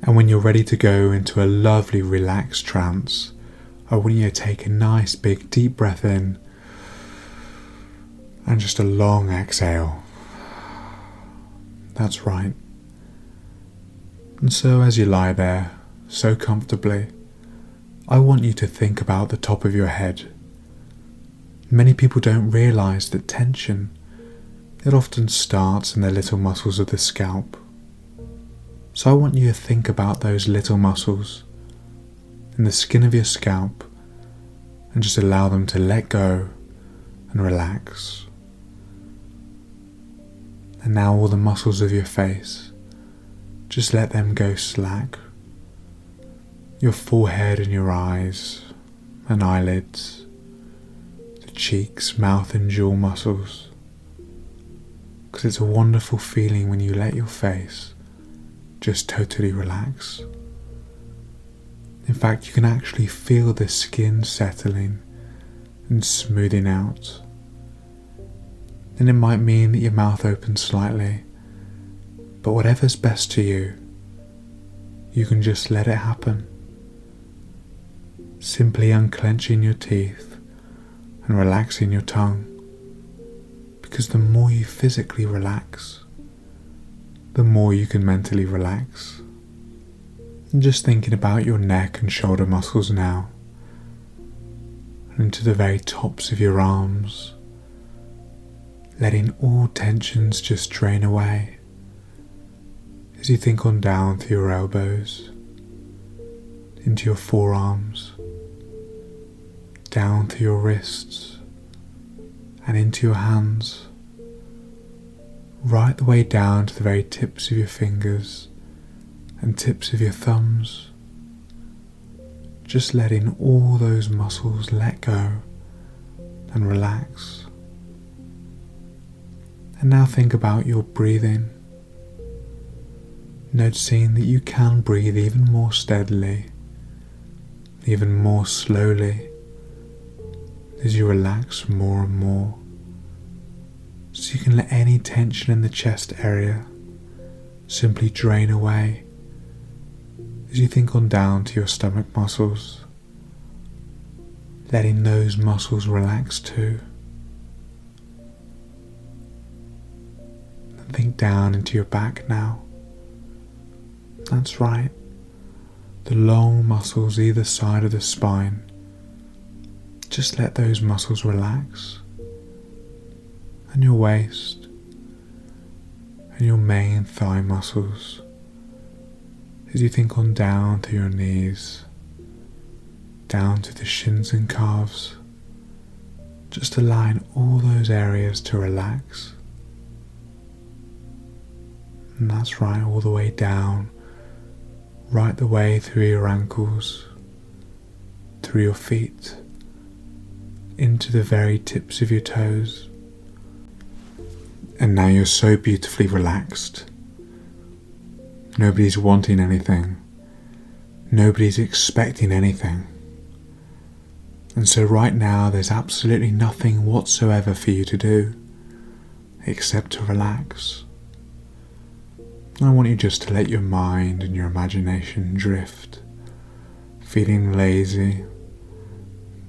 And when you're ready to go into a lovely relaxed trance, I want you to take a nice big deep breath in and just a long exhale. That's right. And so as you lie there, so comfortably, I want you to think about the top of your head. Many people don't realise that tension, it often starts in the little muscles of the scalp. So I want you to think about those little muscles in the skin of your scalp and just allow them to let go and relax. And now all the muscles of your face, just let them go slack. Your forehead and your eyes and eyelids, the cheeks, mouth and jaw muscles. Because it's a wonderful feeling when you let your face just totally relax. In fact, you can actually feel the skin settling and smoothing out. And it might mean that your mouth opens slightly, but whatever's best to you, you can just let it happen. Simply unclenching your teeth and relaxing your tongue, because the more you physically relax, the more you can mentally relax. And just thinking about your neck and shoulder muscles now, and into the very tops of your arms, letting all tensions just drain away as you think on down through your elbows, into your forearms, down through your wrists and into your hands, right the way down to the very tips of your fingers and tips of your thumbs, just letting all those muscles let go and relax. And now think about your breathing, noticing that you can breathe even more steadily, even more slowly, as you relax more and more, so you can let any tension in the chest area simply drain away as you think on down to your stomach muscles, letting those muscles relax too. And think down into your back now. That's right, the long muscles either side of the spine. Just let those muscles relax, and your waist and your main thigh muscles as you think on down to your knees, down to the shins and calves, just allowing all those areas to relax. And that's right, all the way down, right the way through your ankles, through your feet, into the very tips of your toes. And now you're so beautifully relaxed. Nobody's wanting anything. Nobody's expecting anything. And so right now there's absolutely nothing whatsoever for you to do except to relax. I want you just to let your mind and your imagination drift, feeling lazy,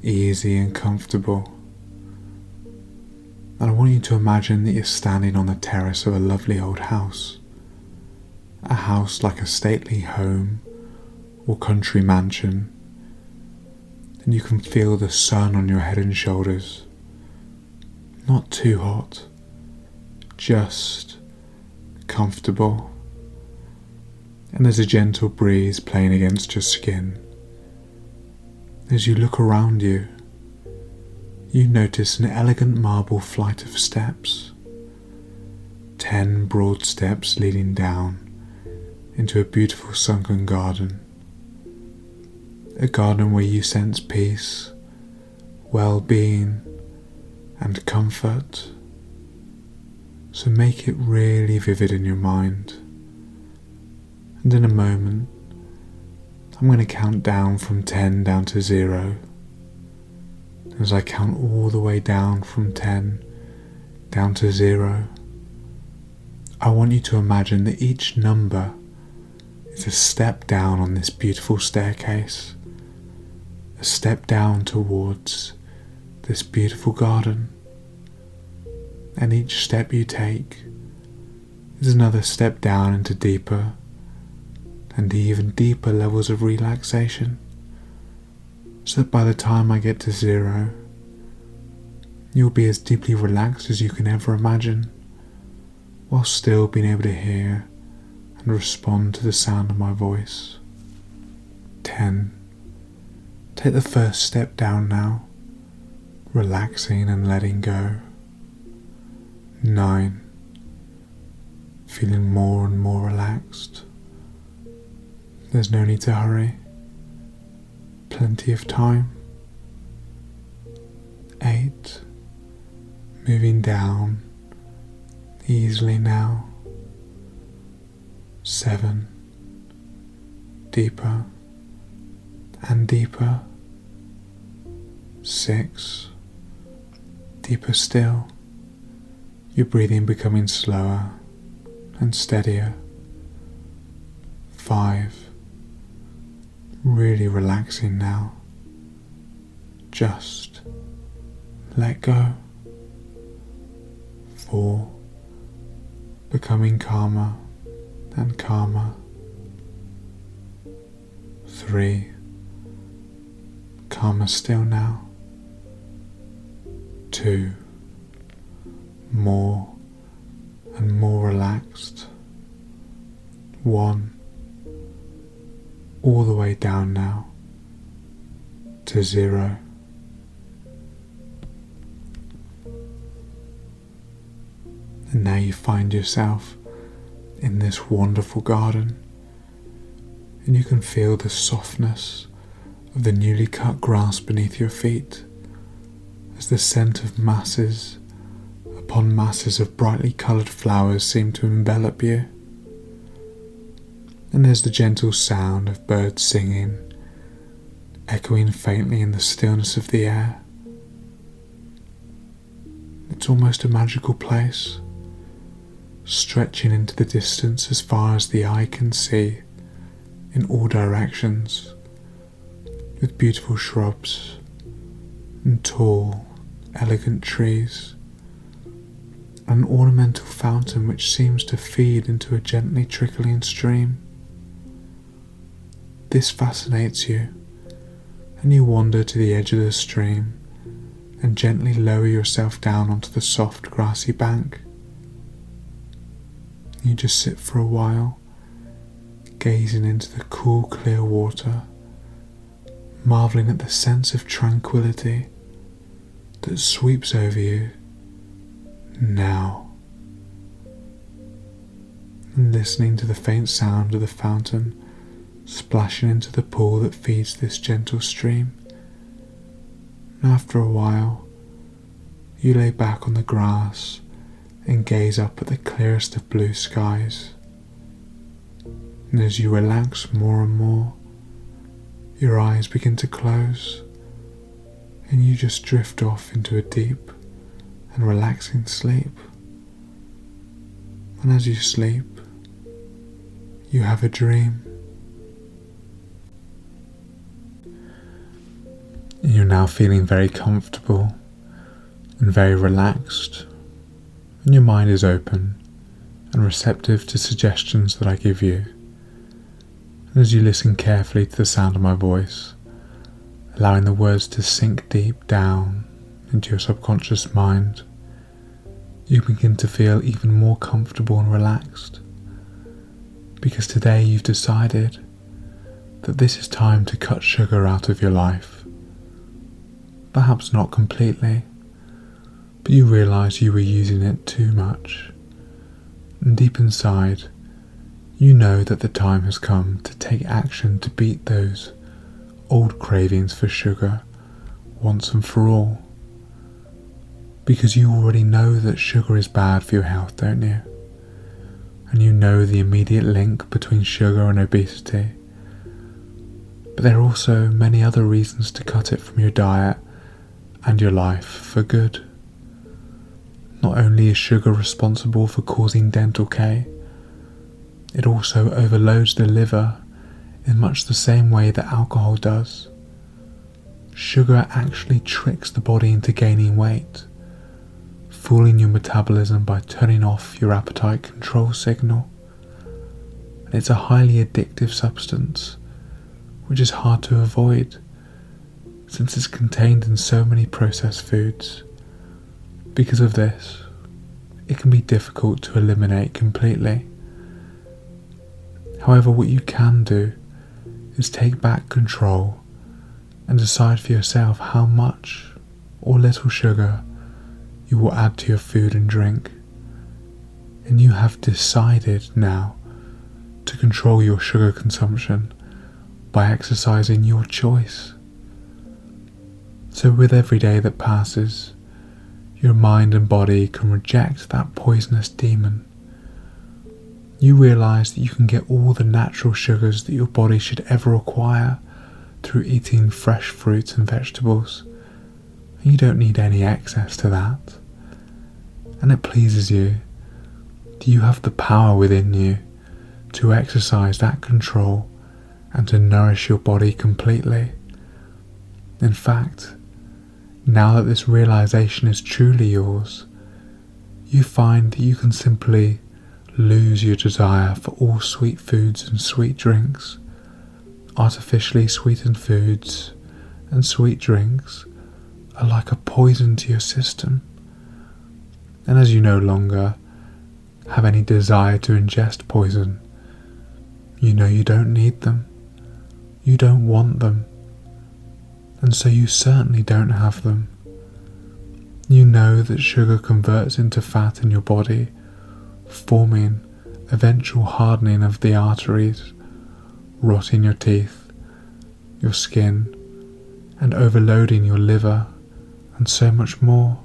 easy and comfortable. And I want you to imagine that you're standing on the terrace of a lovely old house. A house like a stately home or country mansion. And you can feel the sun on your head and shoulders. Not too hot, just comfortable. And there's a gentle breeze playing against your skin. As you look around you, you notice an elegant marble flight of steps. 10 broad steps leading down into a beautiful sunken garden. A garden where you sense peace, well-being and comfort. So make it really vivid in your mind. And in a moment, I'm going to count down from 10 down to 0. As I count all the way down from 10 down to 0, I want you to imagine that each number is a step down on this beautiful staircase, a step down towards this beautiful garden, and each step you take is another step down into deeper and even deeper levels of relaxation, so that by the time I get to 0, you'll be as deeply relaxed as you can ever imagine, while still being able to hear and respond to the sound of my voice. 10. Take the first step down now, relaxing and letting go. 9. Feeling more and more relaxed. There's no need to hurry. Plenty of time. 8. Moving down easily now. 7. Deeper and deeper. 6. Deeper still. Your breathing becoming slower and steadier. 5. Really relaxing now. Just let go. 4. Becoming calmer and calmer. 3. Calmer still now. 2. More and more relaxed. 1. All the way down now to 0. And now you find yourself in this wonderful garden, and you can feel the softness of the newly cut grass beneath your feet as the scent of masses upon masses of brightly coloured flowers seem to envelop you. And there's the gentle sound of birds singing, echoing faintly in the stillness of the air. It's almost a magical place, stretching into the distance as far as the eye can see in all directions, with beautiful shrubs and tall, elegant trees, and an ornamental fountain which seems to feed into a gently trickling stream. This fascinates you, and you wander to the edge of the stream and gently lower yourself down onto the soft grassy bank. You just sit for a while, gazing into the cool clear water, marvelling at the sense of tranquility that sweeps over you now, and listening to the faint sound of the fountain splashing into the pool that feeds this gentle stream. And after a while, you lay back on the grass and gaze up at the clearest of blue skies. And as you relax more and more, your eyes begin to close, and you just drift off into a deep and relaxing sleep. And as you sleep, you have a dream. You're now feeling very comfortable and very relaxed, and your mind is open and receptive to suggestions that I give you. And as you listen carefully to the sound of my voice, allowing the words to sink deep down into your subconscious mind, you begin to feel even more comfortable and relaxed, because today you've decided that this is time to cut sugar out of your life. Perhaps not completely, but you realise you were using it too much, and deep inside you know that the time has come to take action to beat those old cravings for sugar once and for all, because you already know that sugar is bad for your health, don't you? And you know the immediate link between sugar and obesity, but there are also many other reasons to cut it from your diet and your life for good. Not only is sugar responsible for causing dental decay, It also overloads the liver in much the same way that alcohol does. Sugar actually tricks the body into gaining weight, fooling your metabolism by turning off your appetite control signal. And it's a highly addictive substance, which is hard to avoid since it's contained in so many processed foods. Because of this, it can be difficult to eliminate completely. However, what you can do is take back control and decide for yourself how much or little sugar you will add to your food and drink. And you have decided now to control your sugar consumption by exercising your choice. So with every day that passes, your mind and body can reject that poisonous demon. You realise that you can get all the natural sugars that your body should ever require through eating fresh fruits and vegetables. And you don't need any excess to that. And it pleases you that you have the power within you to exercise that control and to nourish your body completely. In fact, now that this realization is truly yours, you find that you can simply lose your desire for all sweet foods and sweet drinks. Artificially sweetened foods and sweet drinks are like a poison to your system. And as you no longer have any desire to ingest poison, you know you don't need them, you don't want them, and so you certainly don't have them. You know that sugar converts into fat in your body, forming eventual hardening of the arteries, rotting your teeth, your skin, and overloading your liver, and so much more.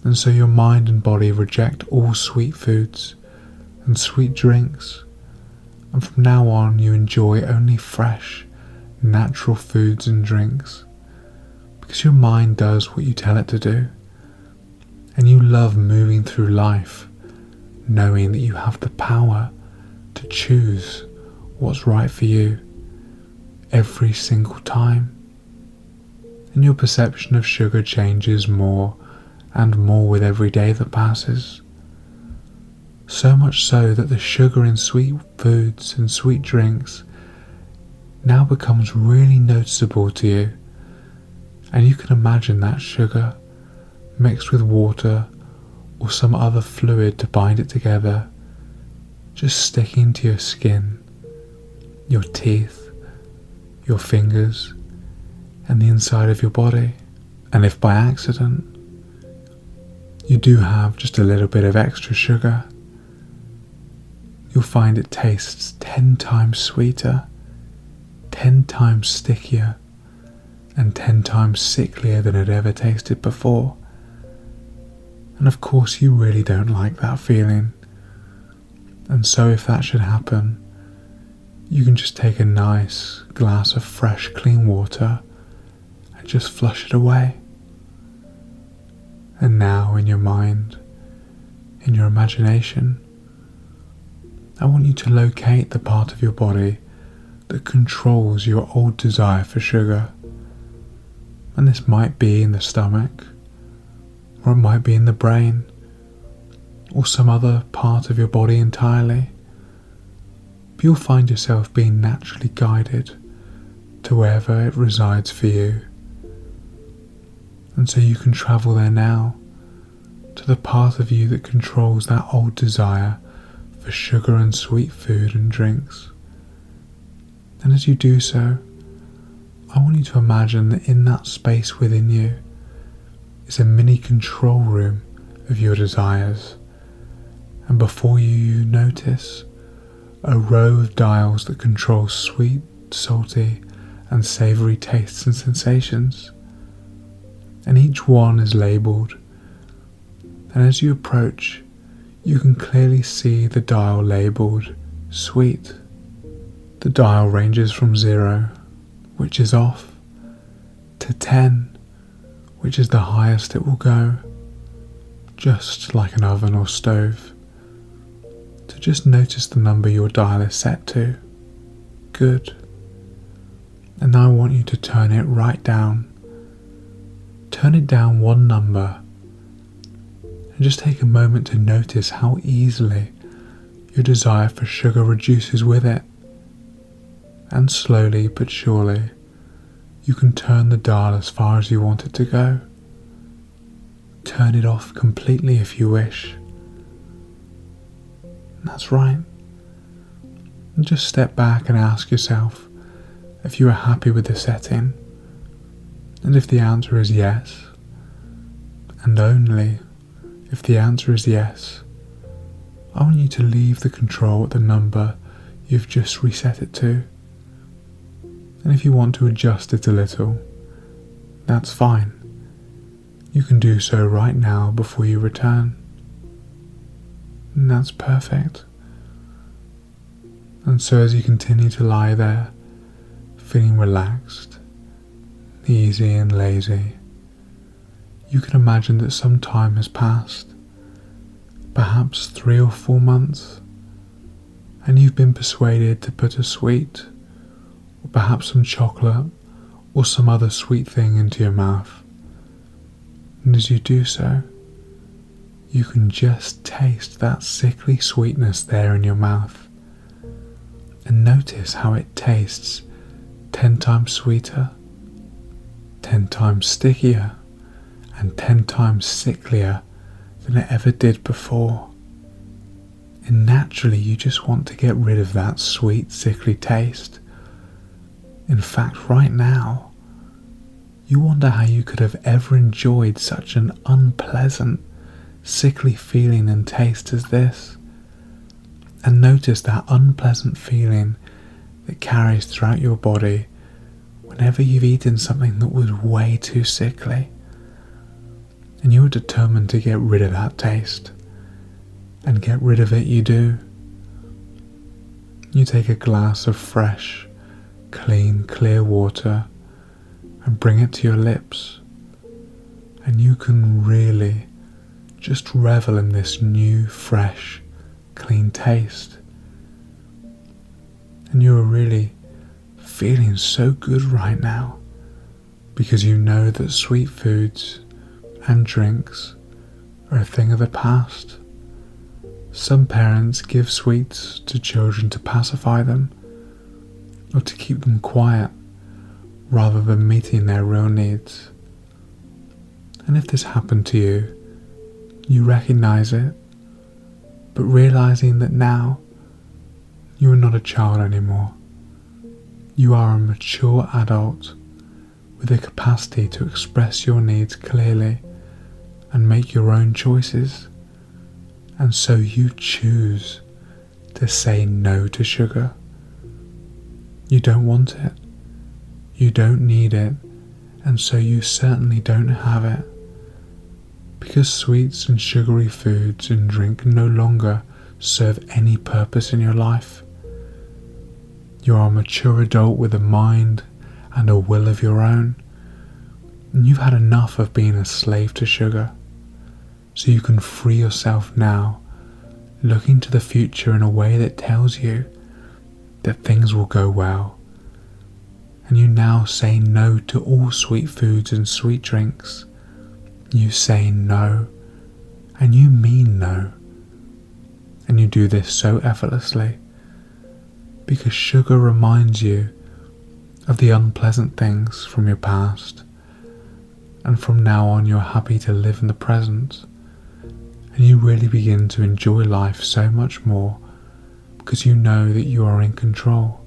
And so your mind and body reject all sweet foods and sweet drinks, and from now on you enjoy only fresh, natural foods and drinks, because your mind does what you tell it to do, and you love moving through life knowing that you have the power to choose what's right for you every single time. And your perception of sugar changes more and more with every day that passes. So much so that the sugar in sweet foods and sweet drinks now becomes really noticeable to you, and you can imagine that sugar mixed with water or some other fluid to bind it together, just sticking to your skin, your teeth, your fingers, and the inside of your body. And if by accident you do have just a little bit of extra sugar, you'll find it tastes 10 times sweeter, 10 times stickier, and 10 times sicklier than it ever tasted before. And of course you really don't like that feeling. And so if that should happen, you can just take a nice glass of fresh clean water and just flush it away. And now in your mind, in your imagination, I want you to locate the part of your body that controls your old desire for sugar. And this might be in the stomach, or it might be in the brain, or some other part of your body entirely. But you'll find yourself being naturally guided to wherever it resides for you. And so you can travel there now, to the part of you that controls that old desire for sugar and sweet food and drinks. And as you do so, I want you to imagine that in that space within you is a mini control room of your desires, and before you notice a row of dials that control sweet, salty, and savoury tastes and sensations, and each one is labelled, and as you approach you can clearly see the dial labelled sweet. The dial ranges from 0, which is off, to 10, which is the highest it will go, just like an oven or stove, to So just notice the number your dial is set to. Good. And now I want you to turn it right down. Turn it down one number. And just take a moment to notice how easily your desire for sugar reduces with it. And slowly but surely, you can turn the dial as far as you want it to go. Turn it off completely if you wish. That's right. And just step back and ask yourself if you are happy with the setting. And if the answer is yes, and only if the answer is yes, I want you to leave the control at the number you've just reset it to. And if you want to adjust it a little, that's fine. You can do so right now before you return. And that's perfect. And so as you continue to lie there, feeling relaxed, easy and lazy, you can imagine that some time has passed, perhaps 3 or 4 months, and you've been persuaded to put a sweet, or perhaps some chocolate, or some other sweet thing into your mouth. And as you do so, you can just taste that sickly sweetness there in your mouth, and notice how it tastes 10 times sweeter, 10 times stickier, and 10 times sicklier than it ever did before. And naturally you just want to get rid of that sweet, sickly taste. In fact, right now, you wonder how you could have ever enjoyed such an unpleasant, sickly feeling and taste as this. And notice that unpleasant feeling that carries throughout your body whenever you've eaten something that was way too sickly. And you are determined to get rid of that taste. And get rid of it you do. You take a glass of fresh, clean, clear water and bring it to your lips. And you can really just revel in this new, fresh, clean taste. And you are really feeling so good right now because you know that sweet foods and drinks are a thing of the past. Some parents give sweets to children to pacify them or to keep them quiet rather than meeting their real needs. And if this happened to you, you recognize it, but realizing that now you are not a child anymore. You are a mature adult with the capacity to express your needs clearly and make your own choices. And so you choose to say no to sugar. You don't want it. You don't need it. And so you certainly don't have it. Because sweets and sugary foods and drink no longer serve any purpose in your life. You are a mature adult with a mind and a will of your own. And you've had enough of being a slave to sugar. So you can free yourself now, looking to the future in a way that tells you that things will go well. And you now say no to all sweet foods and sweet drinks. You say no, and you mean no. And you do this so effortlessly, because sugar reminds you of the unpleasant things from your past, and from now on you're happy to live in the present, and you really begin to enjoy life so much more because you know that you are in control,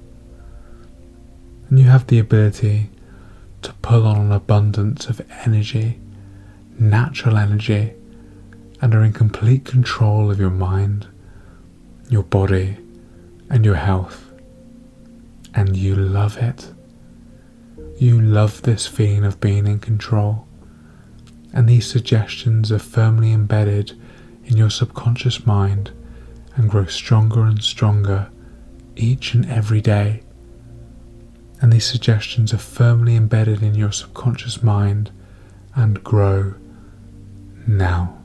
and you have the ability to pull on an abundance of energy, natural energy, and are in complete control of your mind, your body, and your health. And you love it. You love this feeling of being in control. And these suggestions are firmly embedded in your subconscious mind and grow stronger and stronger each and every day. And these suggestions are firmly embedded in your subconscious mind and grow now.